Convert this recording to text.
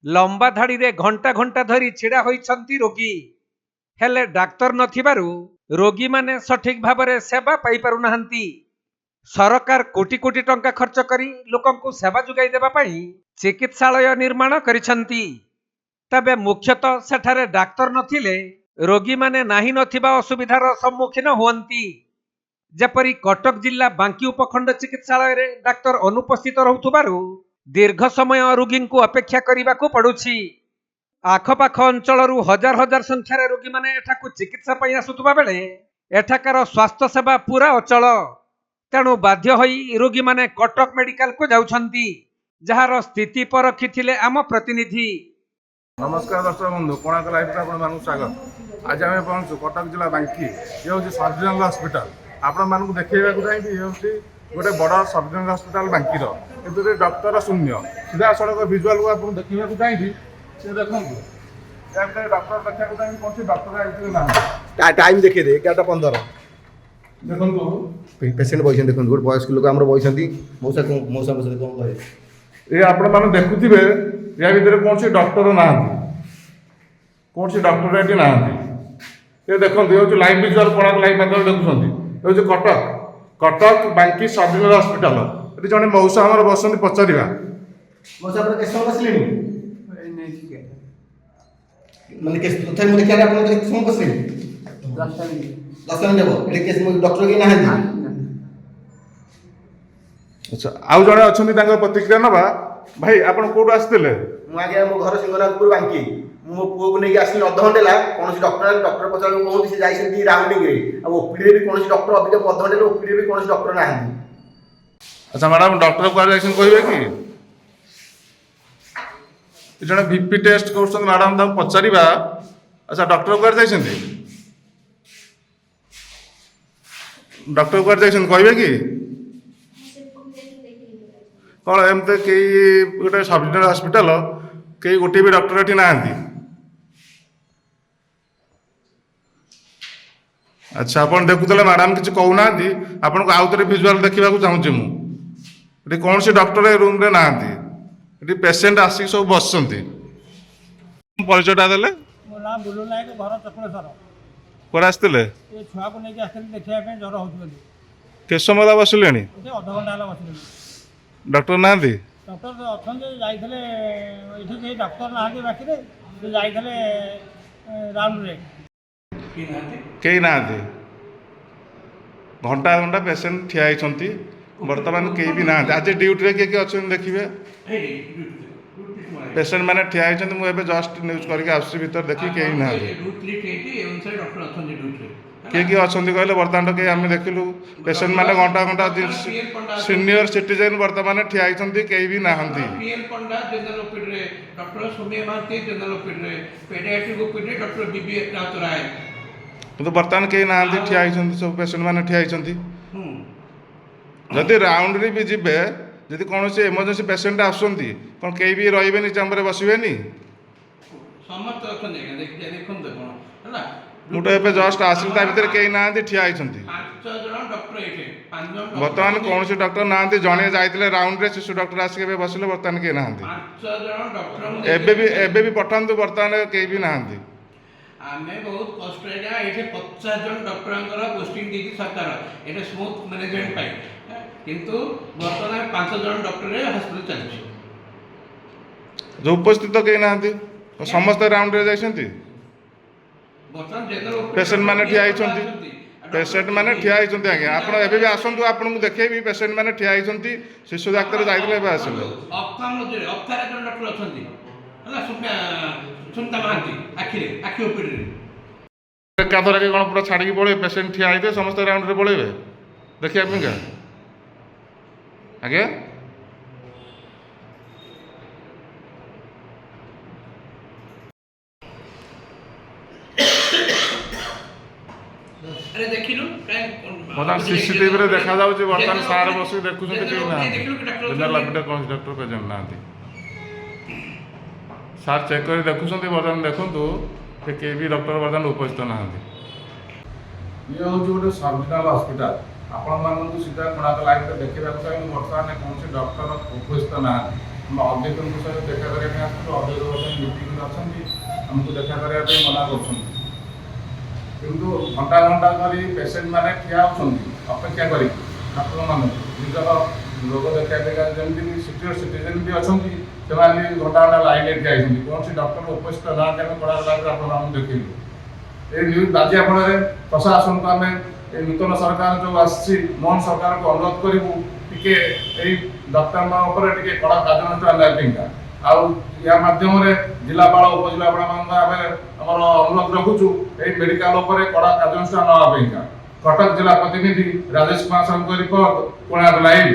लंबा धाड़ी रे घंटा घंटा धरी छिड़ा होइछंती रोगी हेले डाक्तर नथिबारु रोगी माने सठिक भाबरे सेवा पाई पारु नाहंती। सरकार कोटी कोटी टंका खर्च करी लोकंकु सेवा जुगाई देबा पई चिकित्सालय निर्माण करिछंती। तबे मुख्यतः सेठारे डाक्तर नथिले रोगी माने नाही नथिबा असुविधार सम्मुखीन हुअंती। जेपरी कटक जिला बांकी उपखंड चिकित्सालय रे डाक्तर अनुपस्थित रहुथुबारु दीर्घ समय रोगी को अपेक्षा करने पड़ुछि। आखपाख अंचल हजार हजार संख्यार रोगी माने एठाकु चिकित्सा पाई आसुथुबा बेले एठाकार स्वास्थ्य सेवा पूरा अचल। तेणु बाध्य होई रोगी माने कटक मेडिकल को जाउछंती, जहार स्थिति परखिथिले आम प्रतिनिधि। नमस्कार दर्शक बंधु, कोणार्क लाइव आपण मानक स्वागत। आज आम पहुंचु कटक जिला बांकी। ये हूँ सब जनरल हस्पिटाल। आपण मानक देखा चाहिए ये हूँ गोटे बड़ सब जनरल हस्पिटाल बांकी कितने डॉक्टर शून्य। सीधा सड़क भिजुआल को आप देखा चाहिए देखो डॉक्टर देखा चाहिए कौन सी डॉक्टर ना टाइम देखिए 11:15 देखो पेसेंट बस देखो गोटे वयस्क लोक आम बस मौसा मौसा कौन कहे ये आपण मैंने देखुवे या भर कौन सी डॉक्टर ना कौन सी डॉक्टर ये ना ये देखो ये लाइव भिजुआल कोणार्क लाइव माध्यम देखुं ये कटक कटक बांकी सब जनरल हस्पिटाल। ये जड़े मौसा आम बसती पचारा मौसा आप केस बसले माने केस तथापि मु देखिया आपण केस समय बसले 10 मिनिट ହେବ एटे केस डॉक्टर के ना अच्छा आउ जड़े अच्छा प्रतिक्रिया नवा भाई आपण कोड आसते मु आगे मो घर सिंगनाथपुर बांकी मो पुओ को नहीं आसली अध घंटे ला कौन डॉक्टर पचार कहते से जाइए राउंडिंग रे ओपीडी भी कौन डॉक्टर अभी अध घंटे ओपीडी भी कौन डॉक्टर ना। अच्छा मैडम डॉक्टर को कहे कि जड़े बीपी टेस्ट कर मैडम तक पचार अच्छा डॉक्टर को डॉक्टर को कहे कि कौन एमती कई गोटे सब जनरल हस्पिटाल कई गोटे भी डॉक्टर ये ना। अच्छा आप देखुले मैडम किसी कहूना आपन को आउ थे भिजुआल देखा चाहूँगी मुझे कौन सी डॉक्टर ए रूम रे ना पेसेंट आसिक सब बस परिचयटा देले कौन आसते छुआ को लेके देखा जर हो के समय बसले अधघंटा बस डॉक्टर ना डॉक्टर अच्छे डॉक्टर ना बाकी जाते राउंड रे कई ना घंटा घंटा पेसेंट ठिया होती बर्तमान कई भी ना आज ड्यूटी किए किए अच्छे देखिए पेसेंट मैंने ठिया होती मुझे जस्ट न्यूज करके आसुच्छी भर देखी कई ना किए किए अच्छा कहले बर्तमान कई आम देखिलु पेसेंट मैंने घंटा घंटा सीनियर सिटीजेन बर्तमान ठिया होती कई भी ना तो बर्तमान कई ना ठिया सब पेसेंट मैंने ठिया जदि राउंड रे भी जीवे जदि कौन से इमरजेंसी पेसेंट आसुंती कौन कई भी रही चैम्बर बसबे मुझे एवं जस्ट आसिल भर कई ना ठिया बर्तमान कौन से डॉक्टर ना जड़े जाते राउंड रे शिशु डॉक्टर आसिक बसले बर्तमान कई ना एबे भी पठातु बर्तमान कई भी ना आमे बहुत कष्ट ये 50 जन डॉक्टर पोस्टिंग दी सरकार ये स्मूथ मैनेजमेंट पाई किंतु बर्तमान 5 जन डॉक्टर हॉस्पिटल चलछि जो उपस्थित कई ना समस्त राउंड रे जाइछंती पेसेंट माने ठिया होइछंती पेसेंट माने ठिया होइछंती आगे आपण एबे भी आसंतु आपण को देखेबी पेसेंट माने ठिया होइछंती शिशु डाक्टर जाइले एबे आसिले ऑप्थाल्मोलॉजी ऑप्थारा जन डॉक्टर अछंती हला सुनता मांती आखि ओपीडी एकाधर के कौन पूरा छाड़ी पड़े पेसेंट ठिया होते समस्त राउंड रे पड़े देखिए क्या आगे अरे देखिलु बर्तमान सीसीटीवी रे देखा जाउछ बर्तमान सार बसी देखुछ कई ना जनरल हॉस्पिटल कौन डॉक्टर प्रेजेंट ना सार चेक कर देखुं बर्तमान देखु कई भी डॉक्टर बर्तमान उपस्थित ना ये हूँ गोटे सब जनरल हस्पिटाल आपण मानक सीधा कोणार्क लाइव देखा चाहिए बर्तमान कौन डॉक्टर उपस्थित ना अधिक सहित देखा करने अधिक ଆମକୁ ଦେଖା କରିବା ପାଇଁ ମନା କରୁଛନ୍ତି। କିନ୍ତୁ ଘଣ୍ଟା ଘଣ୍ଟା ଧରି ପେସେଣ୍ଟ ମାନେ ଠିଆ ହେଉଛନ୍ତି ଅପେକ୍ଷା କରି ଡାକ୍ତରମାନେ ନିଜର ରୋଗ ଦେଖାଇବା ପାଇଁ, ଯେମିତି ସିନିୟର ସିଟିଜେନ୍ ବି ଅଛନ୍ତି ସେମାନେ ବି ଘଣ୍ଟା ଘଣ୍ଟା ଲାଇନ୍ରେ ଠିଆ ହେଇଛନ୍ତି। କୌଣସି ଡକ୍ଟର ଉପସ୍ଥିତ ନାହାନ୍ତି। ଆମେ କଡ଼ା ଲାଇନ୍ରେ ଆପଣମାନଙ୍କୁ ଦେଖେଇଲୁ। এই ନ୍ୟୁଜ୍ ବାଜିବା ଫଳରେ ପ୍ରଶାସନକୁ ଆମେ এই ନୂତନ ସରକାର ଯେଉଁ ଆସିଛି ମୋହନ ସରକାରଙ୍କୁ ଅନୁରୋଧ କରିବୁ ଟିକେ ଏଇ ଡକ୍ଟରଙ୍କ ଉପରେ ଟିକେ କଡ଼ା କାର୍ଯ୍ୟାନୁଷ୍ଠାନ ନେବା ପାଇଁକା। ଆଉ ଏହା ମାଧ୍ୟମରେ ଜିଲ୍ଲାପାଳ ଉପଜିଲ୍ଲାପାଳମାନଙ୍କ ଆମେ ଆମର ଅନୁରୋଧ ରଖୁଛୁ ଏଇ ମେଡିକାଲ ଉପରେ କଡ଼ା କାର୍ଯ୍ୟାନୁଷ୍ଠାନ ନେବା ପାଇଁକା। କଟକ ଜିଲ୍ଲା ପ୍ରତିନିଧି ରାଜେଶ କୁମାର ସାହୁଙ୍କ ରିପୋର୍ଟ, କୋଣାର୍କ ଲାଇଭ୍।